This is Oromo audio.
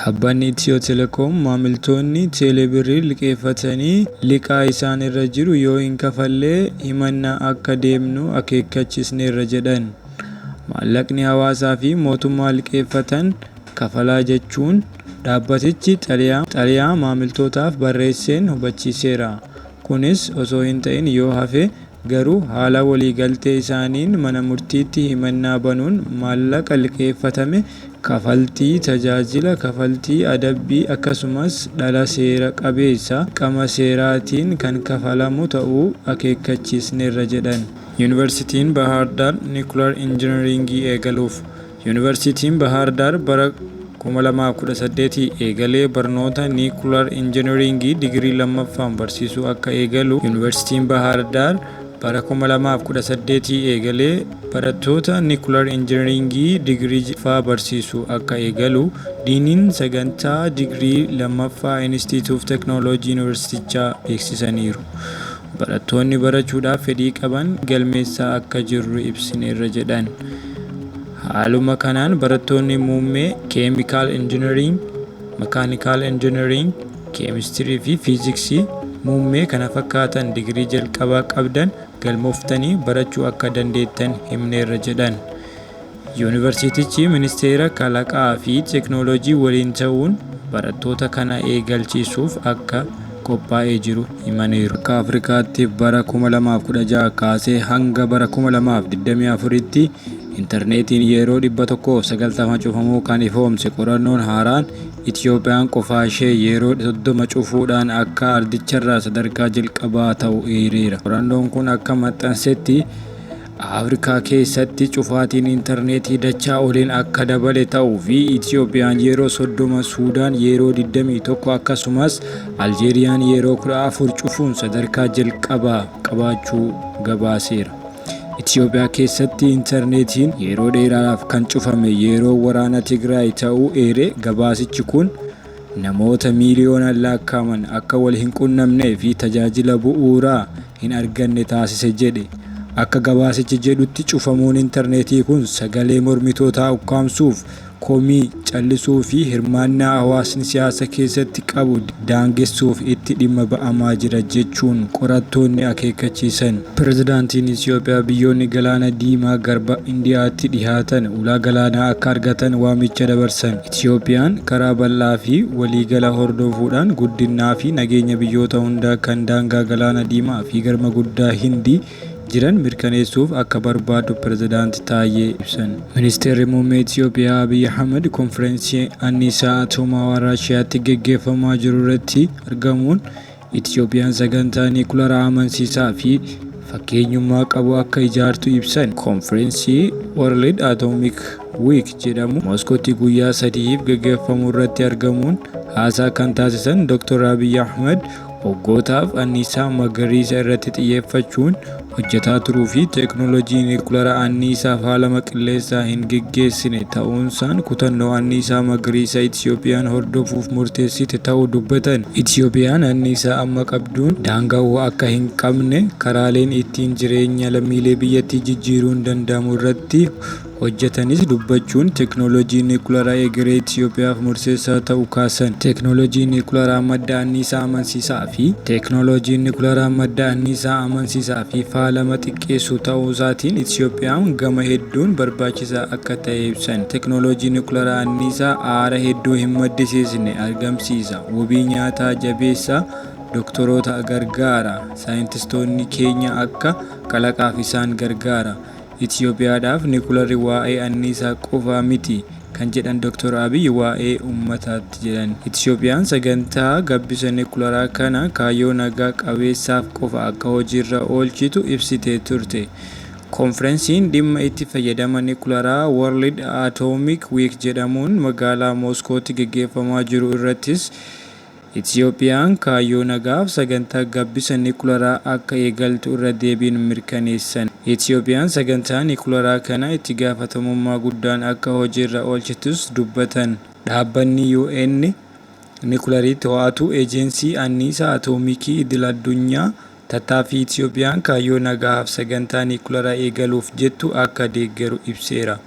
Dhaabbanni Itiyoo Telekoom maamiltoonni teeleebirrii liqeeffatanii liqaa isaan irra jiru yoo hin kafallee himannaa akka deemnu akeekkachiisneerra jedhan. Maallaqni hawaasaa fi mootummaa liqeeffatan kafalaa jechuun dhaabbatichi xalayaa maamiltootaaf barreesseen hubachiiseera. Kunis osoo hin ta'in yoo hafe garuu haala waliigaltee isaaniin mana murtiitti himannaa banuun maallaqa liqeeffatame kaffaltii tajaajila kaffaltii adabbii akkasumas dhala seera qabeessa qama seeraatiin kan kafalamu ta'uu akeekkachiisneerra jedhan. Yuunivarsiitiin Baahar Daar Niikular Injiinaringii eegaluuf. Yuunivarsiitiin Baahar Daar bara 2018 eegalee barnoota Niikular Injiinaringii digirii lammaffaan barsiisuu akka eegalu. Yuunivarsiitiin Baahar Daar bara 2018 eegalee barattoota Niikular Injiinaringii digirii lammaffaa barsiisuu akka eegalu diiniin sagantaa digirii lammaffaa Inistituut of Teekinooloojii Yuunivarsiitichaa beeksisaniiru. Barattoonni barachuudhaaf fedhii qaban galmeessaa akka jirru ibsineerra jedhan. Haaluma kanaan barattoonni muummee Keemikaal Injiinaring, Makaanikaal Injiinaring, Keemistirii fi Fiiziksii muummee kana fakkaatan digirii jalqabaa qabdan galmooftanii barachuu akka dandeettan himneerra jedhan. Yuunivarsiitichi ministeera kalaqaa fi teekinooloojii waliin ta'uun barattoota kana eegalchiisuuf akka qophaa'ee jiru himaniiru. Akka Afrikaatti bara 2016 kaasee hanga bara 2024tti intarneetiin yeroo 190 cufamuu kan ifoomse qorannoon haaraan Itiyoophiyaan qofaa ishee yeroo 30 cufuudhaan akka ardicharraa sadarkaa jalqabaa ta'u eereera. Qorannoon kun akka maxxansetti Afrikaa keessatti cufaatiin intarneetii dachaa oliin akka dabale ta'uu fi Itiyoophiyaan yeroo 30, Suudaan yeroo 21 akkasumas Aljeeriyaan yeroo 14 cufuun sadarkaa jalqabaa qabaachuu gabaaseera. Itiyoophiyaa keessatti intarneetiin yeroo dheeraadhaaf kan cufame yeroo waraana Tigraay ta'uu eere. Gabaasichi kun namoota miiliyoonaan lakkaa'aman akka wal hin qunnamnee fi tajaajila bu'uuraa hin arganne taasise jedhe. Akka gabaasichi jedhutti cufamuun intarneetii kun sagalee mormitootaa ukkaamsuuf, komii callisuu fi hirmaannaa hawaasni siyaasa keessatti qabu daangessuuf itti dhimma ba'amaa jira jechuun qorattoonni akeekkachiisan. Pireezidaantiin Itiyoophiyaa biyyoonni galaana diimaa garba Indiyaatti dhiyaatan ulaa galaanaa akka argatan waamicha dabarsan. Itiyoophiyaan karaa bal'aa fi waliigala hordofuudhaan guddinaa fi nageenya biyyoota hundaa kan daangaa galaana diimaa fi garba guddaa Hindii jiran mirkaneessuuf akka barbaadu pireezidaanti Taayyee ibsan. Ministeerri muummee Itiyoophiyaa Abiyyi Ahmed konfereensii anniisaa atoomaa Raashiyaatti gaggeeffamaa jiru irratti argamuun Itiyoophiyaan sagantaa niikularaa amansiisaa fi fakkeenyummaa qabu akka ijaartu ibsan. Konfereensii World Atomic Week jedhamu Mooskootti guyyaa 3f gaggeeffamu irratti argamuun haasaa kan taasisan Dr. Abiyyi Ahmed hoggootaaf anniisaa magariisa irratti xiyyeeffachuun hojjetaa turuu fi teekinooloojii niikularaa anniisaaf haala qilleensaa hin geggeessine ta'uunsaan kutannoo anniisaa magariisa Itiyoophiyaan hordofuuf murteessite ta'uu dubbatan. Itiyoophiyaan anniisaa amma qabduun daanga'uu akka hin qabne karaaleen ittiin jireenya lammiilee biyyattii jijjiiruun danda'amu irratti hojjetanis dubbachuun teekinooloojiin niikularaa egeree Itiyoophiyaaf murteessaa ta'uu kaasan. Teekinooloojiin niikularaa madda anniisaa amansiisaa fi faalama xiqqeessu ta'uu isaatiin Itiyoophiyaan gama hedduun barbaachisaa akka ta'e ibsan. Teekinooloojiin niikularaa anniisaa aara hedduu hin maddisiisne argamsiisa. Wabii nyaataa jabeessa. Doktoroota gargaara. Saayintistoonni keenya akka kalaqaaf isaan gargaara. Itiyoophiyaadhaaf niikularri waa'ee anniisaa qofaa miti kan jedhan Dr. Abiyyi waa'ee uummataatti jedhan. Itiyoophiyaan sagantaa gabbisa niikularaa kana kaayyoo nagaa qabeessaaf qofa akka hojiirra oolchitu ibsitee turte. Konfereensiin dhimma itti fayyadama niikularaa World Atomic Week jedhamuun magaalaa Mooskootti gaggeeffamaa jiru irrattis Itiyoophiyaan kaayyoo nagaaf sagantaa gabbisa niikularaa akka eegaltu irra deebiin mirkaneessan. Itiyoophiyaan sagantaa niikularaa kana itti gaafatamummaa guddaan akka hojiirra oolchitus dubbatan. Dhaabbanni UN niikularii to'atu eejensii anniisaa atoomikii idil-addunyaa tattaaffii Itiyoophiyaan kaayyoo nagaaf sagantaa niikularaa eegaluuf jettu akka deeggaru ibseera.